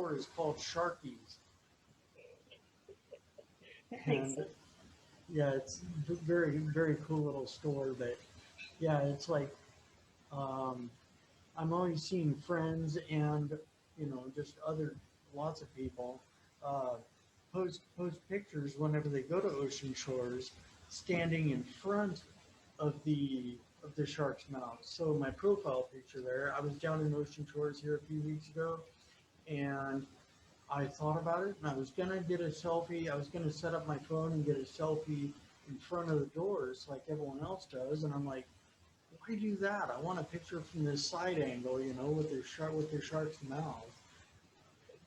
store is called Sharky's, That makes and sense. yeah, it's very very cool little store. But yeah, it's like um, I'm always seeing friends and just other lots of people uh, post pictures whenever they go to ocean shores, standing in front of the shark's mouth. So my profile picture there, I was down in Ocean Shores here a few weeks ago, and I thought about it, and I was gonna get a selfie. I was gonna set up my phone and get a selfie in front of the doors like everyone else does, and I'm like, why do that? I want a picture from this side angle, with their shark's mouth,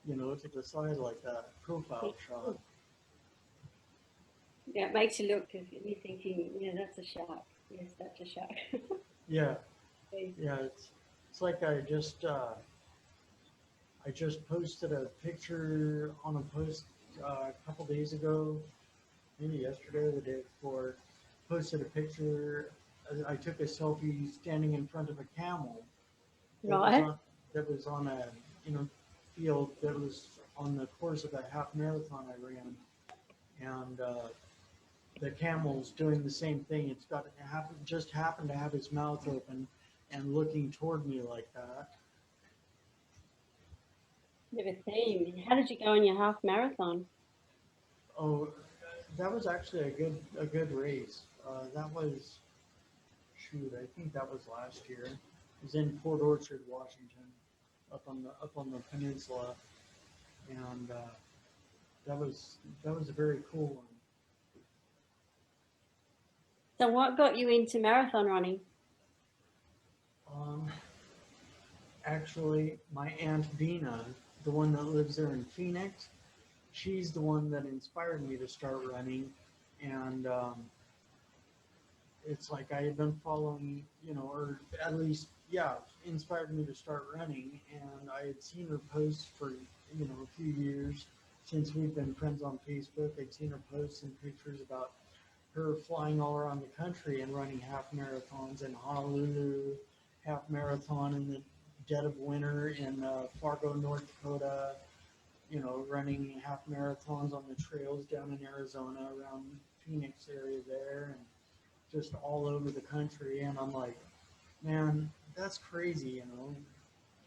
to the side like that profile shot. Yeah, it makes you look, because you're thinking, yeah, that's a shark. Yes, that's a shark. Yeah, Okay. yeah. It's like I just posted a picture on a post a couple days ago, maybe yesterday or the day before. Posted a picture. I took a selfie standing in front of a camel that was Right. on that was on a you know field that was on the course of a half marathon I ran, and the camel's doing the same thing. It's got just happened to have its mouth open and looking toward me like that. Bit of a theme. How did you go in your half marathon? Oh, that was actually a good race. That was shoot, I think that was last year. It was in Port Orchard, Washington, up on the peninsula, and that was a very cool one. So, what got you into marathon running? Um, Actually, my aunt Vina, the one that lives there in Phoenix, she's the one that inspired me to start running, and it's like I had been following, or at least, yeah, inspired me to start running. And I had seen her posts for, a few years since we've been friends on Facebook. I'd seen her posts and pictures about her flying all around the country and running half marathons in Honolulu, half marathon in the dead of winter in Fargo, North Dakota, running half marathons on the trails down in Arizona around Phoenix area there, and just all over the country. And I'm like, man, that's crazy,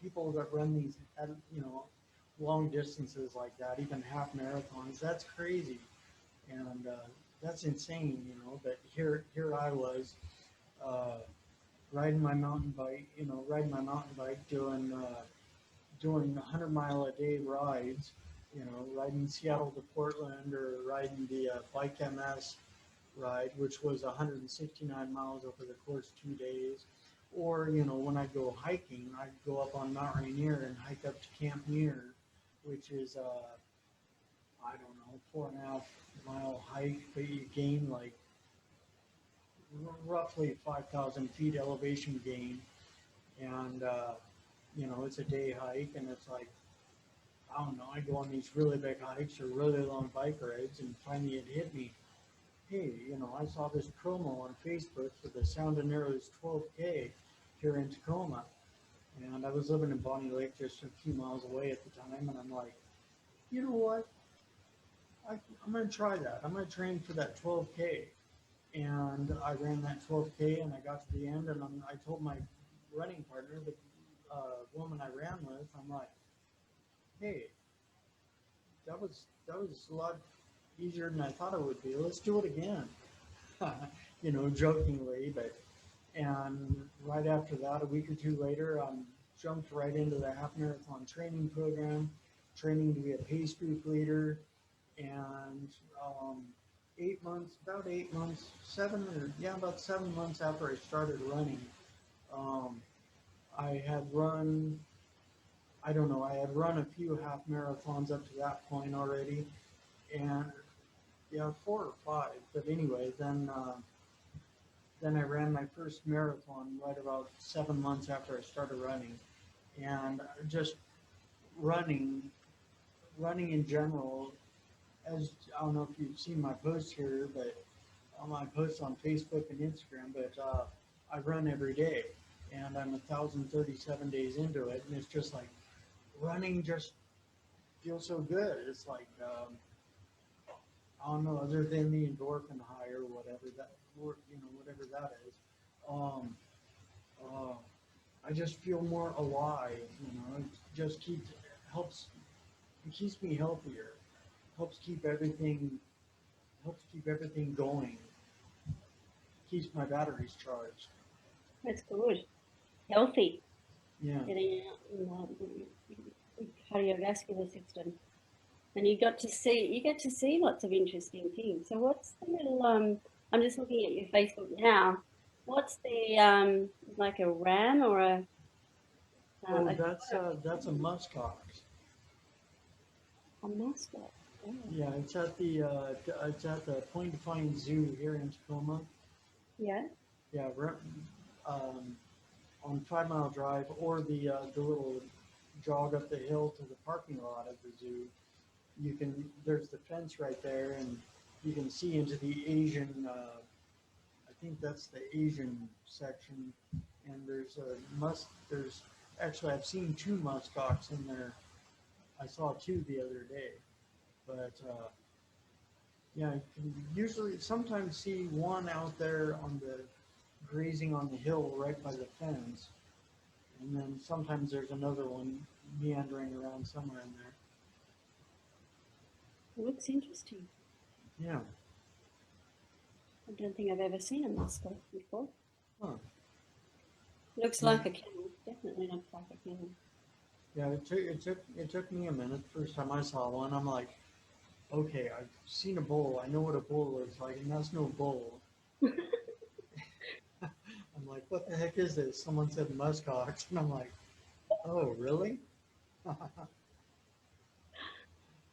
People that run these, long distances like that, even half marathons, that's crazy. And that's insane, But here I was, uh, riding my mountain bike, doing 100-mile-a-day rides, riding Seattle to Portland, or riding the Bike MS ride, which was 169 miles over the course of 2 days. Or, when I go hiking, I go up on Mount Rainier and hike up to Camp Muir, which is, I don't know, 4.5 mile hike, but you gain like roughly 5,000 feet elevation gain. And, it's a day hike, and it's like, I don't know, I go on these really big hikes or really long bike rides, and finally it hit me. Hey, I saw this promo on Facebook for the Sound and Arrows 12K here in Tacoma. And I was living in Bonnie Lake, just a few miles away at the time. And I'm like, you know what? I'm going to try that. I'm going to train for that 12K. And I ran that 12K, and I got to the end, and I told my running partner, the woman I ran with, I'm like, hey, that was a lot easier than I thought it would be. Let's do it again. Jokingly, but and right after that, a week or two later, jumped right into the half marathon training program, training to be a pace group leader, and 8 months, about 8 months, about 7 months after I started running, um, I had run. I don't know. I had run a few half marathons up to that point already, and yeah, 4 or 5. But anyway, then I ran my first marathon right about 7 months after I started running, and just running, running in general. As I don't know if you've seen my posts here, but on my posts on Facebook and Instagram, but I run every day, and I'm 1,037 days into it, and it's just like running. Just feels so good. It's like, I don't know, other than the endorphin high or whatever that, or, whatever that is. Um, uh, I just feel more alive. It just helps, it keeps me healthier. Helps keep everything, helps keep everything going. Keeps my batteries charged. That's good. Healthy. Yeah. Getting out and the cardiovascular system. And you get to see lots of interesting things. So what's the little I'm just looking at your Facebook now. What's the like a ram or Oh, a that's a muskox. mascot? Oh, Yeah, it's at the Point Defiance Zoo here in Tacoma. yeah. Yeah, um, on 5 Mile Drive or the little jog up the hill to the parking lot of the zoo. There's the fence right there, and you can see into the Asian. I think that's the Asian section, and There's actually I've seen two muskox in there. I saw two the other day, but yeah, you can usually sometimes see one out there on the grazing on the hill right by the fence, and then sometimes there's another one meandering around somewhere in there. Looks interesting. Yeah. I don't think I've ever seen a mascot before. Huh. Looks Yeah. like a camel. Definitely looks like a camel. Yeah. It took me a minute. First time I saw one, I'm like, okay, I've seen a bull. I know what a bull looks like, and that's no bull. I'm like, what the heck is this? Someone said muskox, and I'm like, oh, really?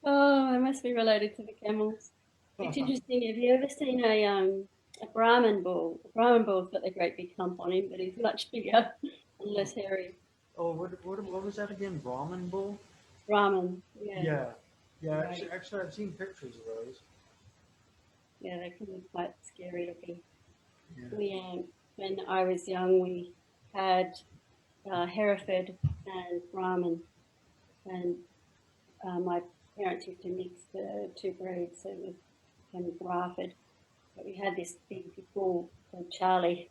Oh, I must be related to the camels. It's interesting. Have you ever seen a Brahman bull? A Brahman bull's got a great big hump on him, but he's much bigger and less hairy. Oh, what was that again? Brahmin bull? Brahman, yeah, Yeah. Yeah. right. Actually, I've seen pictures of those. Yeah, they can be quite scary looking. Yeah. We when I was young, we had Hereford and Brahman, and my parents used to mix the two breeds, so it became Bradford. But we had this big bull called Charlie,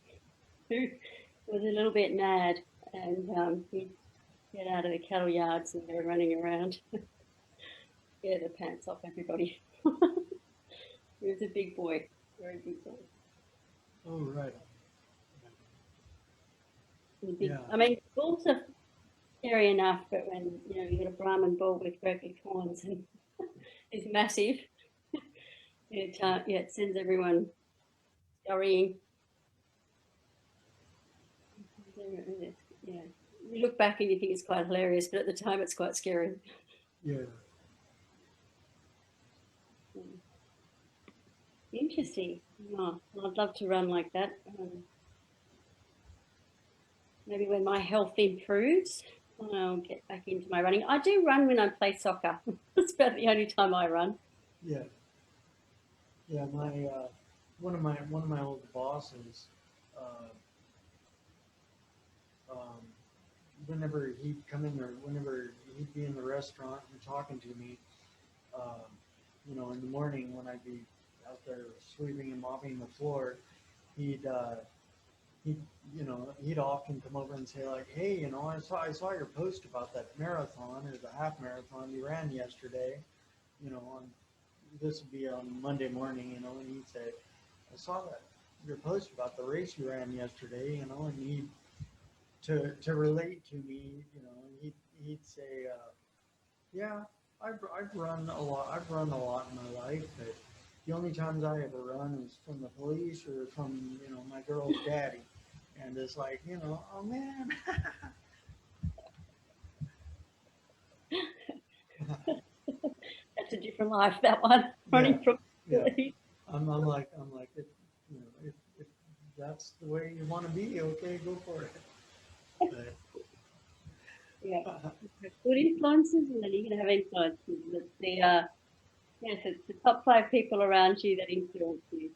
who was a little bit mad, and he'd get out of the cattle yards and go running around, scare the pants off everybody. He was a big boy, very big boy. Oh, right. And big, Yeah. I mean, bulls are scary enough, but when you get a Brahman bull with great big horns and is massive, it sends everyone scurrying. Yeah, you look back and you think it's quite hilarious, but at the time it's quite scary. Yeah. Mm. Interesting. Oh, I'd love to run like that. Maybe when my health improves, I'll get back into my running. I do run when I play soccer. That's about the only time I run. Yeah. Yeah. One of my old bosses, uh, um, whenever he'd come in or whenever he'd be in the restaurant and talking to me, um, in the morning when I'd be out there sweeping and mopping the floor, he'd he'd he'd often come over and say like, hey, I saw your post about that marathon or the half marathon you ran yesterday. On this would be on Monday morning, and he'd say, I saw that your post about the race you ran yesterday, and he to relate to me, he'd say, yeah, I've run a lot. I've run a lot in my life, but the only times I ever run is from the police or from my girl's daddy, and it's like oh man. That's a different life, that one, Yeah, running from yeah. police. I'm like if that's the way you want to be, okay, go for it. Yeah. But, Good influences, and then you can have influences. Yes, it's the top five people around you that influence you.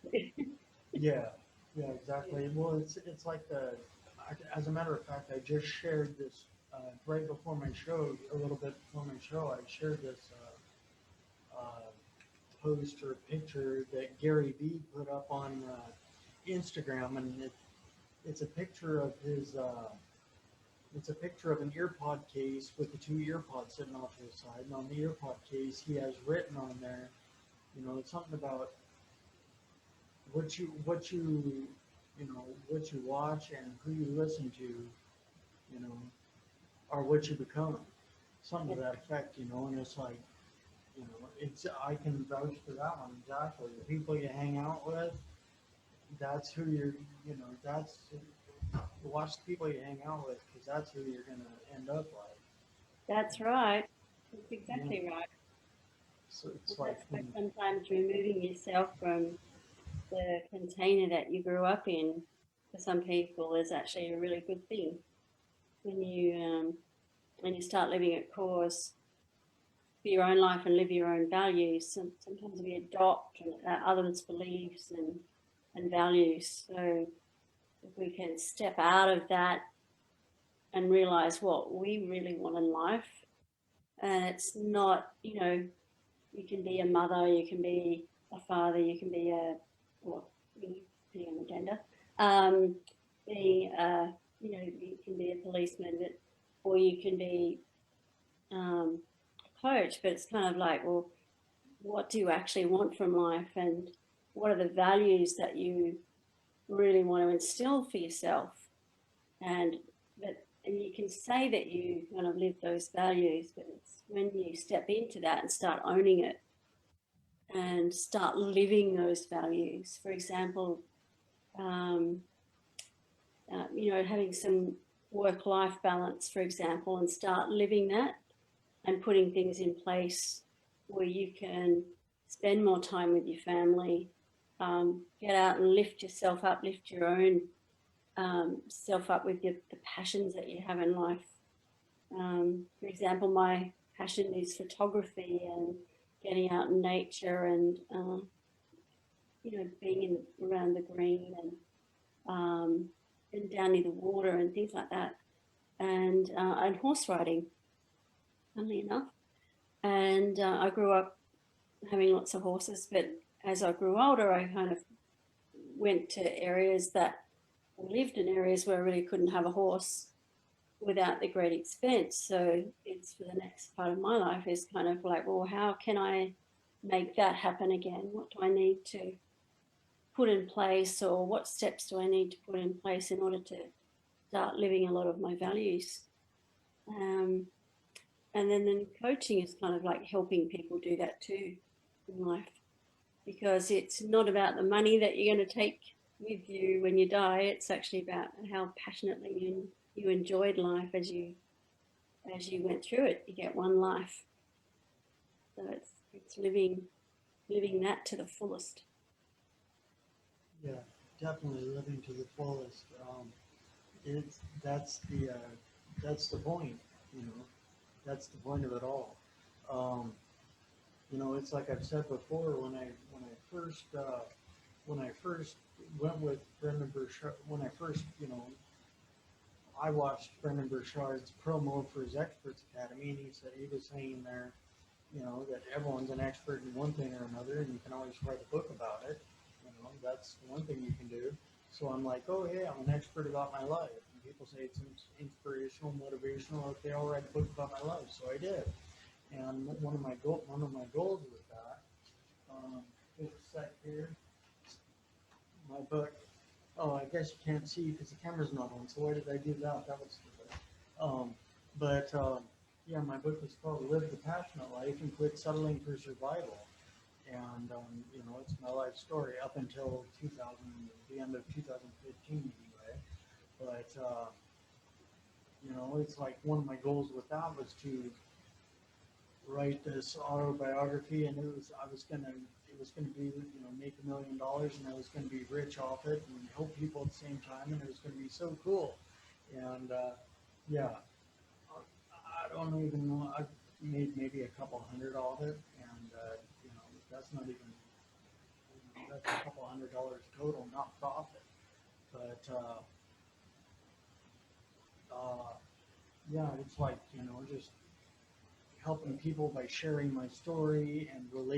yeah, yeah, exactly. Well, it's like as a matter of fact, I just shared this right before my show, a little bit before my show, I shared this post or picture that Gary Vee put up on Instagram, and it's a picture of his. It's a picture of an earpod case with the two earpods sitting off to the side, and on the earpod case, he has written on there, it's something about what you watch and who you listen to, are what you become. Something to that effect, and it's like, it's I can vouch for that one exactly. The people you hang out with, that's who you're, that's watch the people you hang out with because that's who you're gonna end up like. That's right. That's Yeah. exactly right. So it's And like, that's why sometimes removing yourself from the container that you grew up in for some people is actually a really good thing. When you start living at course for your own life and live your own values, sometimes we adopt others' beliefs and values. So if we can step out of that and realize what we really want in life, and it's not, you can be a mother, you can be a father, you can be well, depending on the gender, um, being, you can be a policeman, or you can be a coach, but it's kind of like, well, what do you actually want from life, and what are the values that you really want to instill for yourself, and and you can say that you kind of live those values, but it's when you step into that and start owning it and start living those values. For example, um, having some work-life balance, for example, and start living that and putting things in place where you can spend more time with your family, get out and lift yourself up, lift your own self up with the passions that you have in life. For example, my passion is photography and getting out in nature and being around the green and down near the water and things like that, and horse riding, funnily enough. And I grew up having lots of horses, but as I grew older, I kind of went to areas that lived in areas where I really couldn't have a horse without the great expense. So it's for the next part of my life is kind of like, well, how can I make that happen again? What do I need to put in place, or what steps do I need to put in place in order to start living a lot of my values? Um, and then coaching is kind of like helping people do that too in life, because it's not about the money that you're going to take with you when you die. It's actually about how passionately you enjoyed life as you went through it. You get one life, so it's living that to the fullest. yeah, definitely living to the fullest. It's that's the point, you know. That's the point of it all. Um, it's like I've said before. When I first went with Brendan Burchard, when I first, I watched Brendan Burchard's promo for his Experts Academy, and he was saying there, that everyone's an expert in one thing or another, and you can always write a book about it. That's one thing you can do. So I'm like, oh hey, I'm an expert about my life. And people say it's inspirational, motivational. Okay, I'll write a book about my life. So I did. And one of my goals with that, just a sec here, my book. Oh, I guess you can't see because the camera's not on. So why did I do that? That was stupid. But yeah, my book is called "Live the Passionate Life and Quit Settling for Survival." And it's my life story up until the end of 2015 anyway. But it's like one of my goals with that was to write this autobiography, and it was gonna be, make $1 million, and I was gonna be rich off it and help people at the same time, and it was gonna be so cool. And yeah, I don't even know. I made maybe a couple hundred off it, and that's not even, that's a couple $100 total, not profit. But yeah, it's like, just helping people by sharing my story and relating